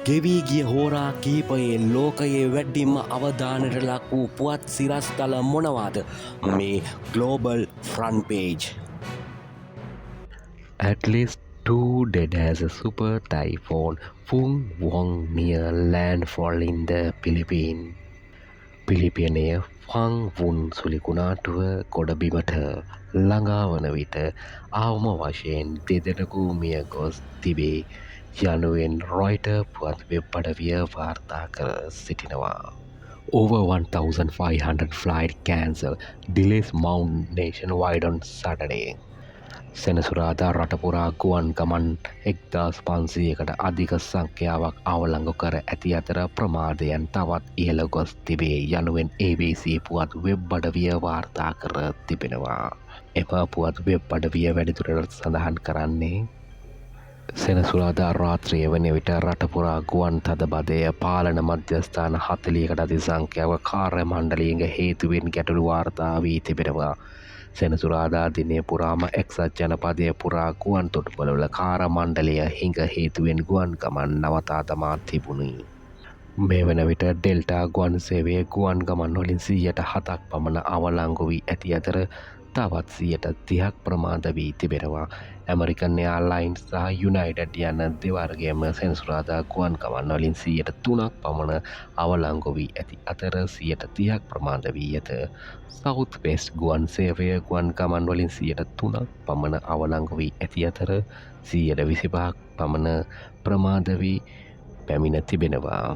ගෙවී ගිය හෝරා කීපයේ ලෝකයේ වැඩ්ඩිම අවධානයට ලක් වූ පුවත් සිරස්තල මොනවාද මේ global front page. At least 2 dead as a super typhoon Fung Wong near landfall in the Philippines. පිලිපියනය ෆංවුන් සුලිකුණාටුව ගොඩබිමට ළඟාවන විට අවම වශයෙන් දෙදෙනකු මිය ගොස් තිබේ යනුවෙන් රොයිට පුවත් වෙබ් අඩවිය වාර්තා කර සිටිනවා. Over 1,500 flight cancel delays mount nationwide on Saturday. සෙනසුරාදා රටපුරා ගුවන් ගමන් 1500කට අධික සංඛ්‍යාවක් අවලංගු කර ඇති අතර ප්‍රමාදයන් තවත් ඉහළ ගොස් තිබේ යනුවෙන් ABC පුවත් වෙබ් අඩවිය වාර්තා කර තිබෙනවා. එම පුවත් වෙබ් අඩවිය වැඩිදුරටත් සඳහන් කරන්නේ සෙනසුරාදා රාත්‍රිය වන විට රටපුරා ගුවන් තදබදය පාලන මධ්‍යස්ථාන 40කට අධි සංඛ්‍යාව කාර්ය මණ්ඩලීන්ගේ හේතුවෙන් ගැටලු වාර්තා වී තිබෙනවා. සෙනසුරාදා දිනය පුරාම එක්සත් ජනපදය පුරා ගුවන් තොටුපළවල කාර මණ්ඩලය හිඟ හේතුවෙන් ගුවන් ගමන් නවතා දමා තිබුණි. මේ වන විට ඩෙල්ටා ගුවන් සේවය ගුවන් ගමන් වලින් 7% පමණ අවලංගු වී ඇති අතර තවත් 30% ප්‍රමාද වී තිබෙනවා. ඇමරිකන් එයාර්ලයින්ස් සහ යුනයිටඩ් යන දෙවර්ගයම සෙනසුරාදා ගුවන් ගමන් වලින් 3% පමණ අවලංගු වී ඇති අතර 30% ප්‍රමාද වී ඇත. සවුත් වෙස්ට් ගුවන් සේවය ගුවන් ගමන් වලින් 3% පමණ අවලංගු වී ඇති අතර 25% පමණ ප්‍රමාද වී පැමිණ තිබෙනවා.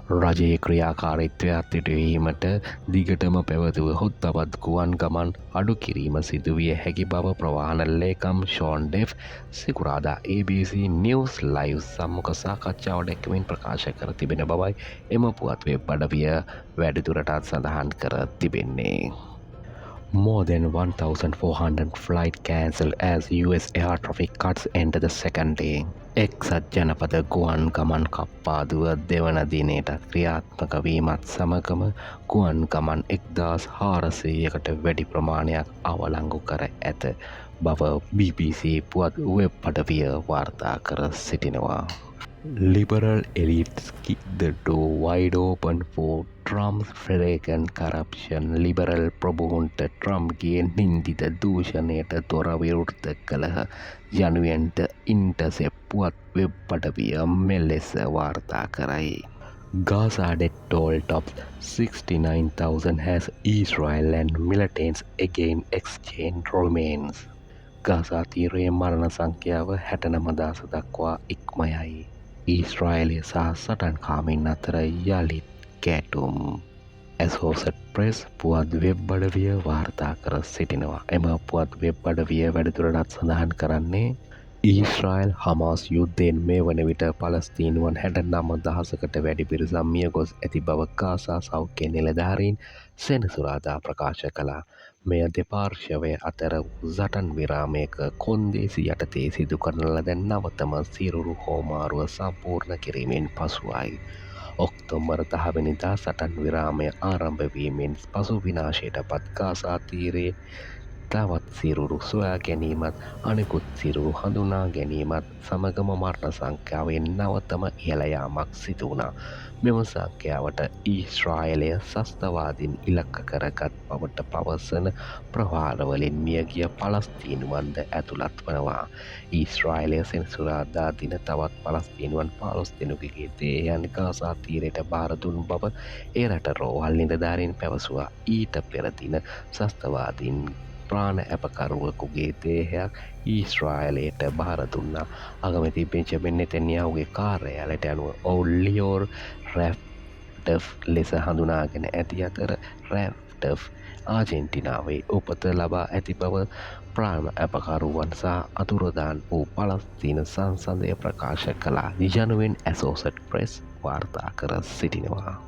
රජයේ ක්‍රියාකාරීත්වය අත්හිටුවීමට දිගටම පැවතුවහොත් තවත් ගුවන් ගමන් අඩු කිරීම සිදුවිය හැකි බව ප්‍රවාහන ලේකම් ෂෝන් ඩෙෆ් සිකුරාදා ABC නිවුස් ලයිව් සම්මුඛ සාකච්ඡාවට එක්වමින් ප්‍රකාශ කර තිබෙන බවයි එම පුවත් වෙබ් අඩවිය වැඩිදුරටත් සඳහන් කර තිබෙන්නේ. More than 1,400 flight cancelled as US air traffic cuts enter the second day. එක්සත් ජනපද ගුවන් ගමන් කප්පාදුව දෙවන දිනයට ක්‍රියාත්මක වීමත් සමගම ගුවන් ගමන් 1400කට වැඩි ප්‍රමාණයක් අවලංගු කර ඇත බව BBC පුවත් වෙබ් අඩවිය වාර්තා කර සිටිනවා. Liberal elites keep the door wide open for Trump's Federal corruption. Liberal ප්‍රභූන්ට ට්‍රම්ප්ගේ නින්දිත දූෂණයට දොර විවෘත කළහ යනුවෙන්ට ඉන්ටර්සෙප් පුවත් වෙබ් අඩවිය මෙලෙස වාර්තා කරයි. Gaza death toll tops 69,000 as Israel and militants again exchange remains. Gaza තීරයේ මරණ සංඛ්‍යාව 69,000 දක්වා ඉක්මයයි. ඊශ්‍රායලය සහ සටන්කාමින් අතර යළිත් ගැටුම්. ඇසෝසට් ප්‍රෙස් පුවත් වෙබ් අඩවිය වාර්තා කර සිටිනවා. එම පුවත් වෙබ් අඩවිය වැඩිදුරටත් සඳහන් කරන්නේ ඊශ්‍රායල් හමාස් යුද්ධයෙන් මේ වන විට පලස්තීනුවන් 69,000කට වැඩි පිරිසක් මිය ගොස් ඇති බව ගාසා සෞඛ්‍ය නිලධාරීන් සෙනසුරාදා ප්‍රකාශ කළා. මෙය දෙපාර්ශ්වය අතර සටන් විරාමයක කොන්දේසි යටතේ සිදු කරන ලද නවතම සිරුරු හෝමාරුව සම්පූර්ණ කිරීමෙන් පසුවයි. ඔක්තෝබර් 10 වෙනිදා සටන් විරාමය ආරම්භ වීමෙන් පසු විනාශයට පත් ගාසා තීරයේ තවත් සිරුරු සොයා ගැනීමත් අනෙකුත් සිරුරු හඳුනා ගැනීමත් සමගම මරණ සංඛ්‍යාවෙන් නවතම ඉහළ යාමක් සිදු වුණා. මෙම සංඛ්‍යාවට ඊශ්‍රායලය සස්තවාදීන් ඉලක්ක කරගත් බවට පවසන ප්‍රහාරවලින් මියගිය පලස්තීනුවන්ද ඇතුළත් වනවා. ඊශ්‍රායලය සෙනසුරාදා දින තවත් පලස්තීනුවන් 15 දෙනෙකුගේ දේහයන් ගාසා තීරයට බාර දුන් බව ඒ රට රෝහල් නිලධාරීන් පැවසුවා. ඊට පෙර දින සස්තවාදීන් ප්‍රාණ ඇපකරුවෙකුගේ දේහයක් ඊශ්‍රායලයට බාර දුන්නා. අගමැති බෙන්ජමින් නෙතන්යාහුගේ කාර්යාලයට අනුව ඔවුන් ලියෝර් රැෆ්ටෆ් ලෙස හඳුනාගෙන ඇති අතර රැෆ්ටෆ් ආජෙන්ටිනාවේ උපත ලබා ඇති බව ප්‍රාණ ඇපකරුවන් සහ අතුරුදන් වූ පලස්තීන සංසදය ප්‍රකාශ කළා යනුවෙන් ඇසෝසට් ප්‍රෙස් වාර්තා කර සිටිනවා.